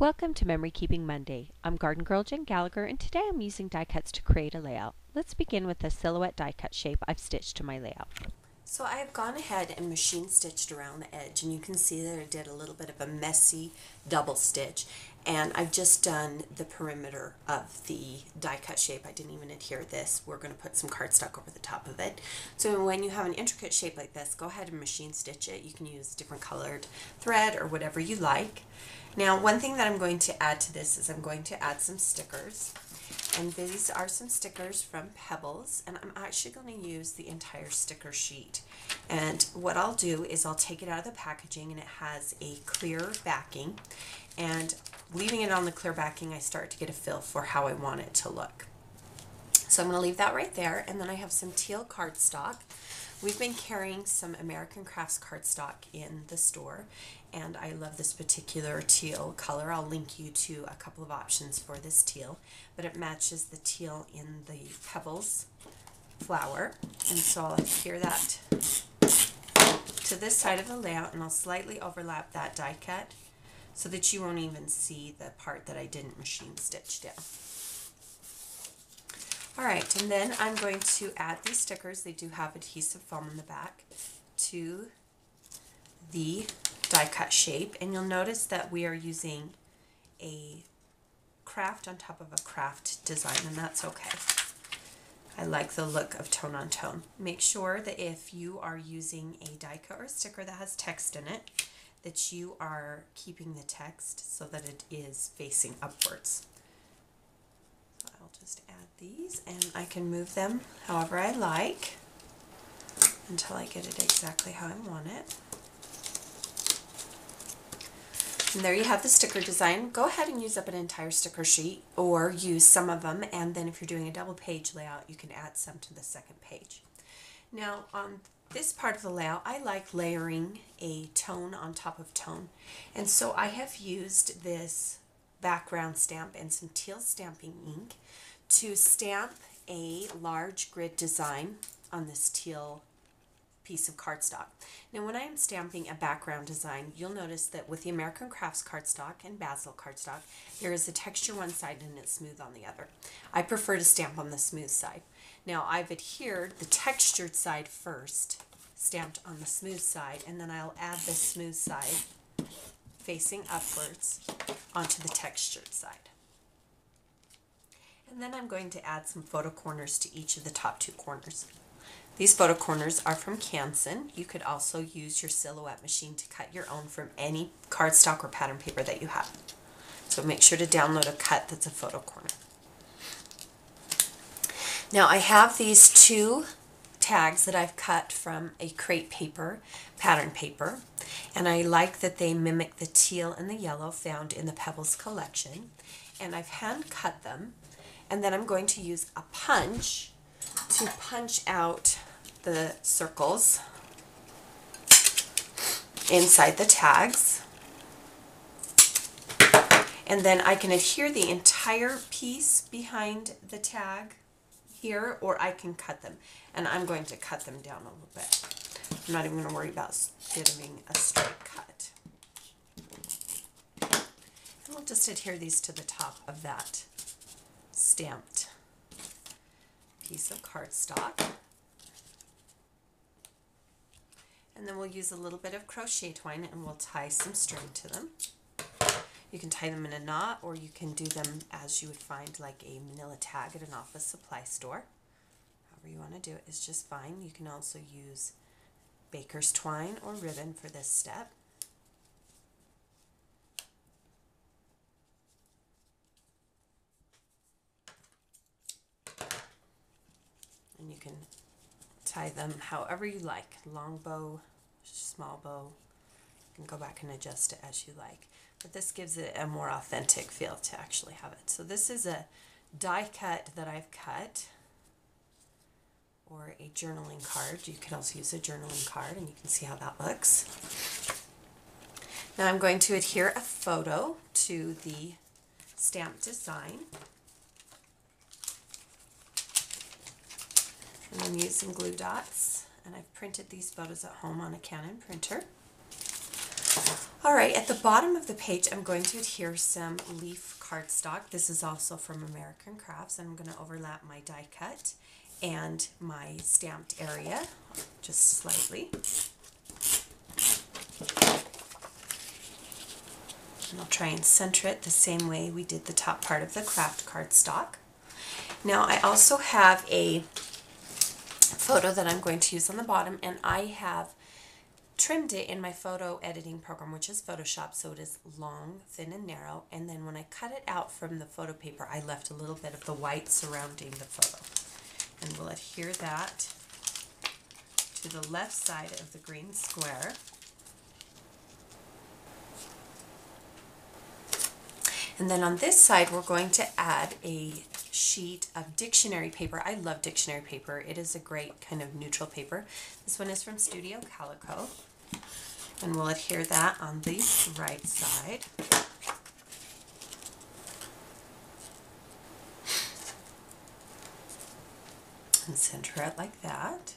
Welcome to Memory Keeping Monday. I'm Garden Girl Jen Gallagher, and today I'm using die cuts to create a layout. Let's begin with the silhouette die cut shape I've stitched to my layout. So I have gone ahead and machine stitched around the edge, and you can see that I did a little bit of a messy double stitch, and I've just done the perimeter of the die cut shape. I didn't even adhere this. We're going to put some cardstock over the top of it. So when you have an intricate shape like this, go ahead and machine stitch it. You can use different colored thread or whatever you like. Now, one thing that I'm going to add to this is I'm going to add some stickers. And these are some stickers from Pebbles, and I'm actually going to use the entire sticker sheet. And what I'll do is I'll take it out of the packaging, and it has a clear backing. And leaving it on the clear backing, I start to get a feel for how I want it to look. So I'm going to leave that right there, and then I have some teal cardstock. We've been carrying some American Crafts cardstock in the store, and I love this particular teal color. I'll link you to a couple of options for this teal, but it matches the teal in the Pebbles flower. And so I'll adhere that to this side of the layout, and I'll slightly overlap that die cut so that you won't even see the part that I didn't machine stitch down. Alright, and then I'm going to add these stickers. They do have adhesive foam in the back to the die cut shape, and you'll notice that we are using a craft on top of a craft design, and that's okay. I like the look of tone on tone. Make sure that if you are using a die cut or a sticker that has text in it, that you are keeping the text so that it is facing upwards. I'll just add these, and I can move them however I like until I get it exactly how I want it. And there you have the sticker design. Go ahead and use up an entire sticker sheet, or use some of them, and then if you're doing a double page layout, you can add some to the second page. Now on this part of the layout, I like layering a tone on top of tone, and so I have used this background stamp and some teal stamping ink to stamp a large grid design on this teal piece of cardstock. Now when I am stamping a background design, you'll notice that with the American Crafts cardstock and Basil cardstock, there is a texture one side and it's smooth on the other. I prefer to stamp on the smooth side. Now I've adhered the textured side first, stamped on the smooth side, and then I'll add the smooth side facing upwards onto the textured side. And then I'm going to add some photo corners to each of the top two corners. These photo corners are from Canson. You could also use your silhouette machine to cut your own from any cardstock or pattern paper that you have. So make sure to download a cut that's a photo corner. Now I have these two tags that I've cut from a crepe paper, pattern paper, and I like that they mimic the teal and the yellow found in the Pebbles collection, and I've hand cut them, and then I'm going to use a punch to punch out the circles inside the tags, and then I can adhere the entire piece behind the tag here, or I can cut them, and I'm going to cut them down a little bit. I'm not even going to worry about giving a straight cut. And we'll just adhere these to the top of that stamped piece of cardstock. And then we'll use a little bit of crochet twine, and we'll tie some string to them. You can tie them in a knot, or you can do them as you would find like a manila tag at an office supply store. However you want to do it is just fine. You can also use baker's twine or ribbon for this step. And you can tie them however you like, long bow, small bow. You can go back and adjust it as you like. But this gives it a more authentic feel to actually have it. So this is a die cut that I've cut, or a journaling card. You can also use a journaling card, and you can see how that looks. Now I'm going to adhere a photo to the stamp design. And I'm using glue dots, and I've printed these photos at home on a Canon printer. Alright, at the bottom of the page I'm going to adhere some leaf cardstock. This is also from American Crafts, and I'm going to overlap my die cut and my stamped area just slightly. And I'll try and center it the same way we did the top part of the craft cardstock. Now I also have a photo that I'm going to use on the bottom, and I have trimmed it in my photo editing program, which is Photoshop, so it is long, thin, and narrow. And then when I cut it out from the photo paper, I left a little bit of the white surrounding the photo. And we'll adhere that to the left side of the green square. And then on this side, we're going to add a sheet of dictionary paper. I love dictionary paper. It is a great kind of neutral paper. This one is from Studio Calico. And we'll adhere that on the right side. And center it like that.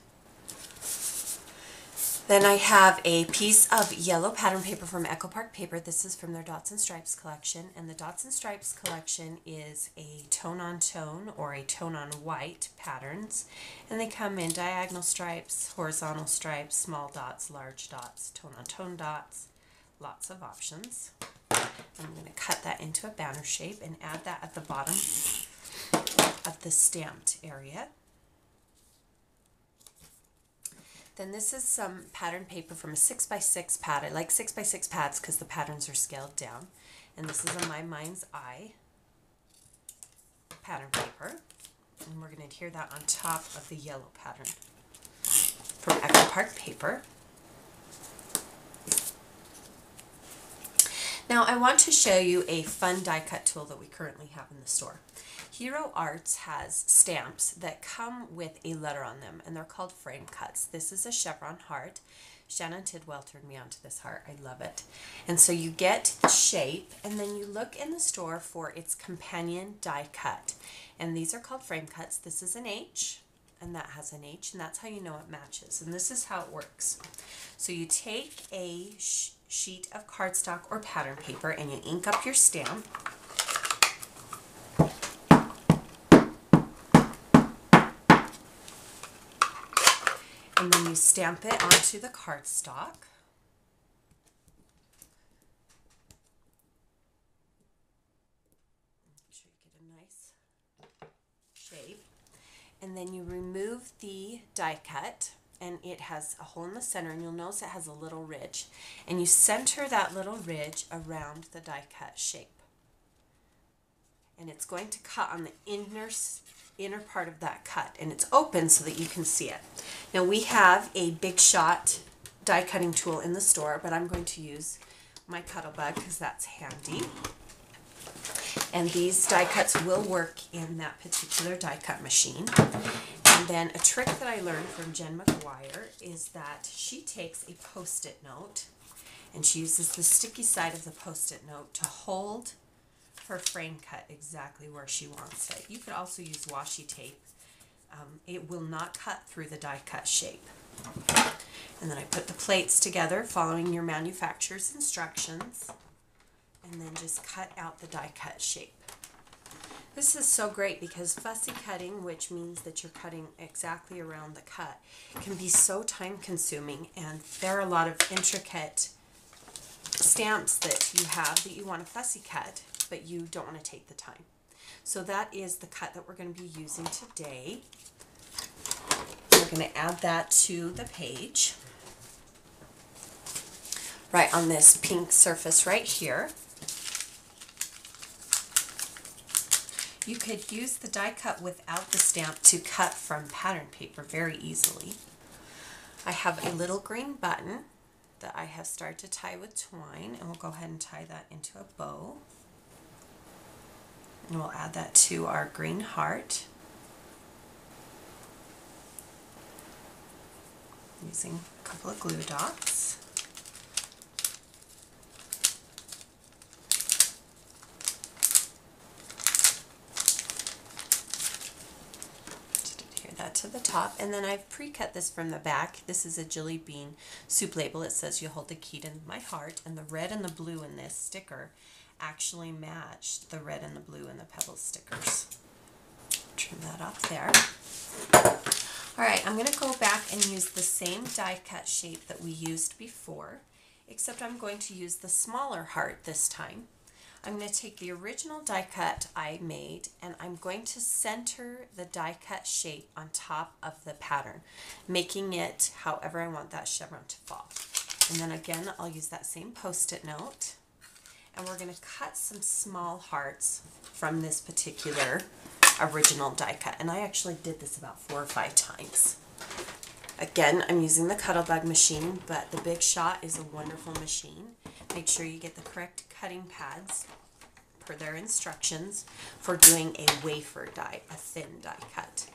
Then I have a piece of yellow pattern paper from Echo Park Paper. This is from their Dots and Stripes collection. And the Dots and Stripes collection is a tone-on-tone or a tone-on-white patterns. And they come in diagonal stripes, horizontal stripes, small dots, large dots, tone-on-tone dots. Lots of options. I'm going to cut that into a banner shape and add that at the bottom of the stamped area. Then this is some pattern paper from a 6x6 pad. I like 6x6 pads because the patterns are scaled down. And this is a My Mind's Eye pattern paper. And we're going to adhere that on top of the yellow pattern from Echo Park Paper. Now I want to show you a fun die cut tool that we currently have in the store. Hero Arts has stamps that come with a letter on them, and they're called frame cuts. This is a chevron heart. Shannon Tidwell turned me onto this heart. I love it. And so you get the shape, and then you look in the store for its companion die cut. And these are called frame cuts. This is an H, and that has an H, and that's how you know it matches. And this is how it works. So you take a sheet of cardstock or pattern paper, and you ink up your stamp. And then you stamp it onto the cardstock. Make sure you get a nice shape. And then you remove the die cut, and it has a hole in the center, and you'll notice it has a little ridge. And you center that little ridge around the die cut shape. And it's going to cut on the inner part of that cut, and it's open so that you can see it. Now we have a Big Shot die cutting tool in the store, but I'm going to use my Cuttlebug because that's handy. And these die cuts will work in that particular die cut machine. And then a trick that I learned from Jen McGuire is that she takes a Post-it note, and she uses the sticky side of the Post-it note to hold her frame cut exactly where she wants it. You could also use washi tape. It will not cut through the die cut shape. And then I put the plates together following your manufacturer's instructions, and then just cut out the die cut shape. This is so great because fussy cutting, which means that you're cutting exactly around the cut, can be so time consuming, and there are a lot of intricate stamps that you have that you want to fussy cut, but you don't want to take the time. So that is the cut that we're going to be using today. We're going to add that to the page right on this pink surface right here. You could use the die cut without the stamp to cut from pattern paper very easily. I have a little green button that I have started to tie with twine, and we'll go ahead and tie that into a bow. And we'll add that to our green heart using a couple of glue dots. cut to the top, and then I've pre-cut this from the back. This is a Jelly Bean soup label. It says you hold the key to my heart, and the red and the blue in this sticker actually matched the red and the blue in the Pebbles stickers. Trim that off there. Alright, I'm going to go back and use the same die cut shape that we used before, except I'm going to use the smaller heart this time. I'm going to take the original die cut I made, and I'm going to center the die cut shape on top of the pattern, making it however I want that chevron to fall. And then again, I'll use that same post-it note, and we're going to cut some small hearts from this particular original die cut. And I actually did this about 4 or 5 times. Again, I'm using the Cuttlebug machine, but the Big Shot is a wonderful machine. Make sure you get the correct cutting pads per their instructions for doing a wafer die, a thin die cut.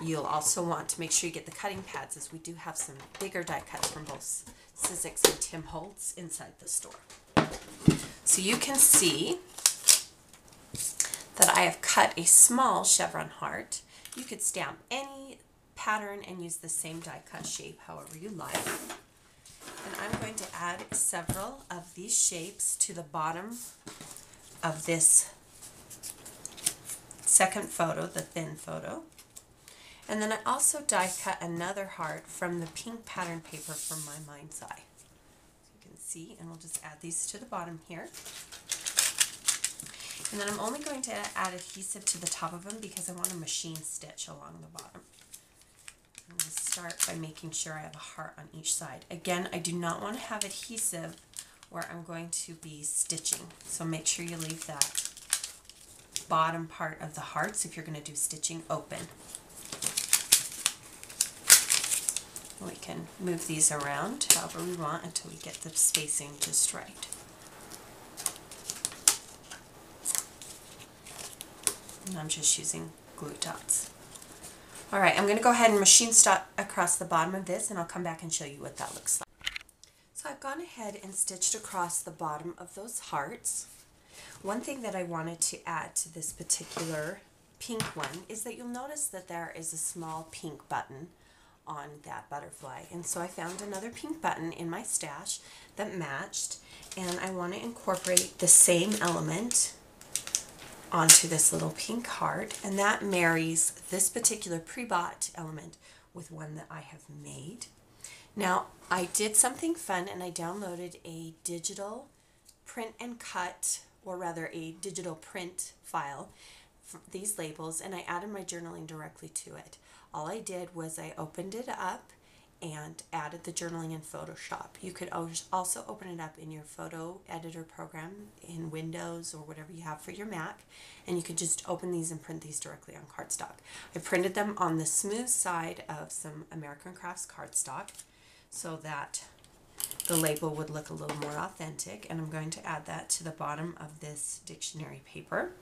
You'll also want to make sure you get the cutting pads, as we do have some bigger die cuts from both Sizzix and Tim Holtz inside the store. So you can see that I have cut a small chevron heart. You could stamp any pattern and use the same die cut shape however you like. And I'm going to add several of these shapes to the bottom of this second photo, the thin photo. And then I also die cut another heart from the pink pattern paper from my Mind's Eye. You can see, and we'll just add these to the bottom here. And then I'm only going to add adhesive to the top of them because I want a machine stitch along the bottom. I'm going to start by making sure I have a heart on each side. Again, I do not want to have adhesive where I'm going to be stitching, so make sure you leave that bottom part of the hearts if you're going to do stitching open. We can move these around however we want until we get the spacing just right. And I'm just using glue dots. Alright, I'm going to go ahead and machine stop across the bottom of this, and I'll come back and show you what that looks like. So I've gone ahead and stitched across the bottom of those hearts. One thing that I wanted to add to this particular pink one is that you'll notice that there is a small pink button on that butterfly, and so I found another pink button in my stash that matched, and I want to incorporate the same element onto this little pink heart, and that marries this particular pre-bought element with one that I have made. Now, I did something fun, and I downloaded a digital print and cut, or rather a digital print file for these labels, and I added my journaling directly to it. All I did was I opened it up and added the journaling in Photoshop. You could also open it up in your photo editor program in Windows or whatever you have for your Mac, and you could just open these and print these directly on cardstock. I printed them on the smooth side of some American Crafts cardstock so that the label would look a little more authentic, and I'm going to add that to the bottom of this dictionary paper.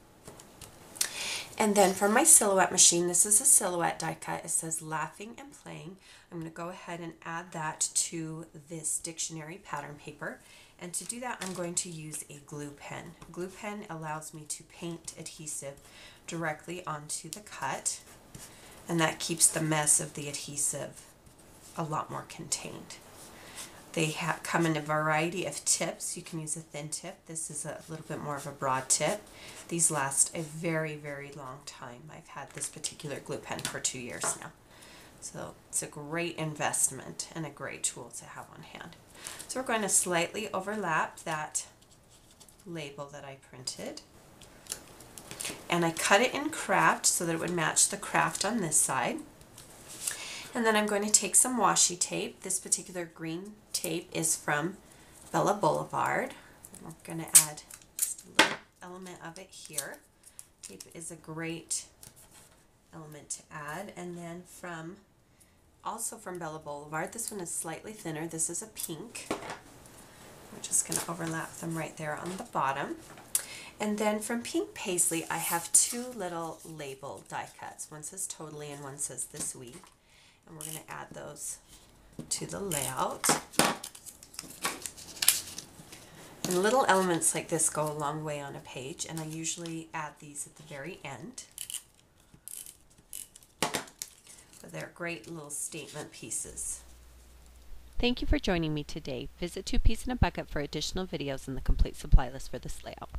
And then for my Silhouette machine, this is a Silhouette die cut. It says Laughing and Playing. I'm going to go ahead and add that to this dictionary pattern paper. And to do that, I'm going to use a glue pen. A glue pen allows me to paint adhesive directly onto the cut, and that keeps the mess of the adhesive a lot more contained. They come in a variety of tips. You can use a thin tip. This is a little bit more of a broad tip. These last a very, very long time. I've had this particular glue pen for 2 years now. So it's a great investment and a great tool to have on hand. So we're going to slightly overlap that label that I printed. And I cut it in craft so that it would match the craft on this side. And then I'm going to take some washi tape. This particular green tape is from Bella Boulevard. And we're going to add just a little element of it here. Tape is a great element to add. And then also from Bella Boulevard, this one is slightly thinner. This is a pink. We're just going to overlap them right there on the bottom. And then from Pink Paisley, I have 2 little label die cuts. One says Totally and one says This Week. And we're going to add those to the layout. And little elements like this go a long way on a page, and I usually add these at the very end. So they're great little statement pieces. Thank you for joining me today. Visit Two Peas in a Bucket for additional videos and the complete supply list for this layout.